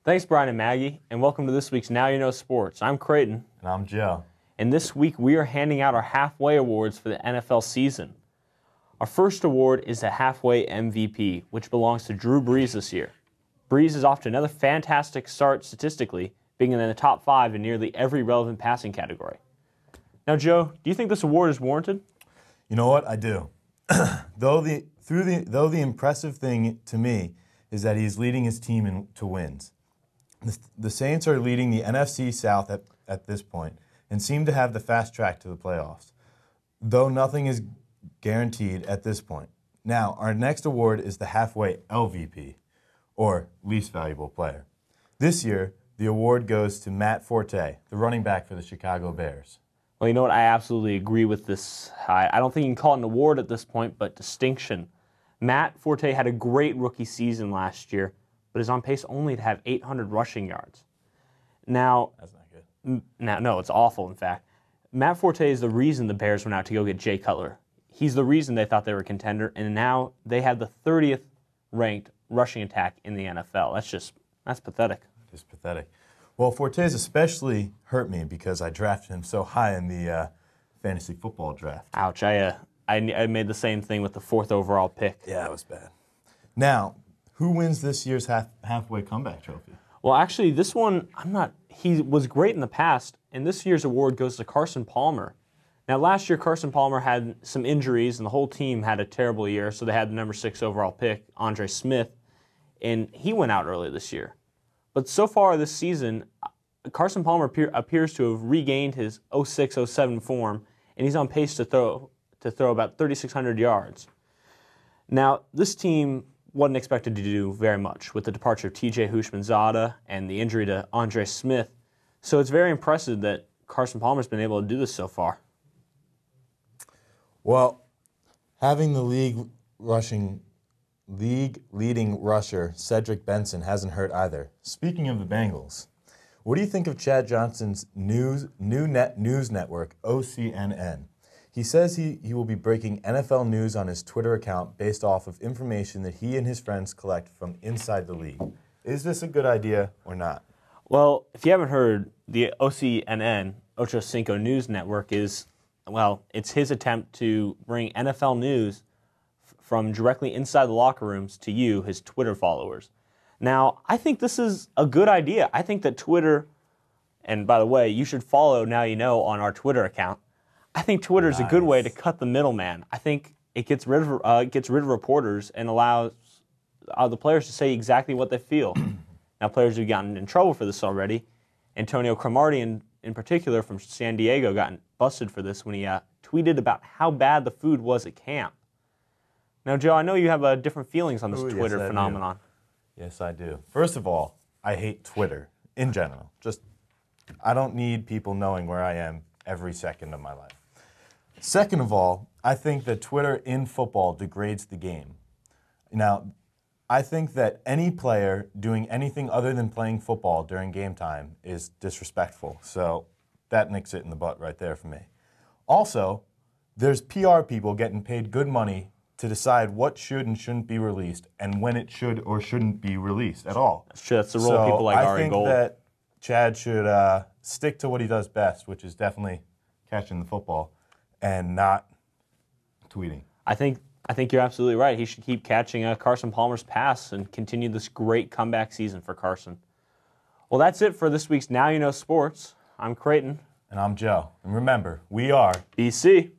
Thanks, Brian and Maggie, and welcome to this week's Now You Know Sports. I'm Creighton. And I'm Joe. And this week we are handing out our halfway awards for the NFL season. Our first award is the halfway MVP, which belongs to Drew Brees this year. Brees is off to another fantastic start statistically, being in the top 5 in nearly every relevant passing category. Now, Joe, do you think this award is warranted? You know what? I do. Though the impressive thing to me is that he's leading his team to wins. The Saints are leading the NFC South at this point and seem to have the fast track to the playoffs, though nothing is guaranteed at this point. Now, our next award is the halfway LVP, or least valuable player. This year, the award goes to Matt Forte, the running back for the Chicago Bears. Well, you know what? I absolutely agree with this. I don't think you can call it an award at this point, but distinction. Matt Forte had a great rookie season last year, but is on pace only to have 800 rushing yards. Now, that's not good. No, it's awful, in fact. Matt Forte is the reason the Bears went out to go get Jay Cutler. He's the reason they thought they were a contender, and now they have the 30th ranked rushing attack in the NFL. That's pathetic. It's pathetic. Well, Forte's especially hurt me because I drafted him so high in the fantasy football draft. Ouch. I made the same thing with the 4th overall pick. Yeah, it was bad. Now, who wins this year's halfway comeback trophy? Well, actually, this one, he was great in the past, and this year's award goes to Carson Palmer. Now, last year, Carson Palmer had some injuries, and the whole team had a terrible year, so they had the number 6 overall pick, Andre Smith, and he went out early this year. But so far this season, Carson Palmer appears to have regained his 06-07 form, and he's on pace to throw about 3,600 yards. Now, this team wasn't expected to do very much with the departure of T.J. Houshmandzadeh and the injury to Andre Smith, so it's very impressive that Carson Palmer's been able to do this so far. Well, having the leading rusher, Cedric Benson, hasn't hurt either. Speaking of the Bengals, what do you think of Chad Johnson's news network, OCNN? He says he will be breaking NFL news on his Twitter account based off of information that he and his friends collect from inside the league. Is this a good idea or not? Well, if you haven't heard, the OCNN, Ocho Cinco News Network, it's his attempt to bring NFL news from directly inside the locker rooms to you, his Twitter followers. Now, I think this is a good idea. I think that Twitter, and by the way, you should follow Now You Know on our Twitter account. I think Twitter is a good way to cut the middleman. I think it gets rid of reporters and allows the players to say exactly what they feel. Now, players who've gotten in trouble for this already, Antonio Cromartie in particular from San Diego got busted for this when he tweeted about how bad the food was at camp. Now, Joe, I know you have different feelings on this Twitter phenomenon. Yes, I do. First of all, I hate Twitter in general. I don't need people knowing where I am every second of my life. Second of all, I think that Twitter in football degrades the game. Now, I think that any player doing anything other than playing football during game time is disrespectful. So that nicks it in the butt right there for me. Also, there's PR people getting paid good money to decide what should and shouldn't be released and when it should or shouldn't be released at all. That's true. That's the role of people like Ari Gold. I think that Chad should stick to what he does best, which is definitely catching the football and not tweeting. I think you're absolutely right. He should keep catching Carson Palmer's pass and continue this great comeback season for Carson. Well, that's it for this week's Now You Know Sports. I'm Creighton. And I'm Joe. And remember, we are BC.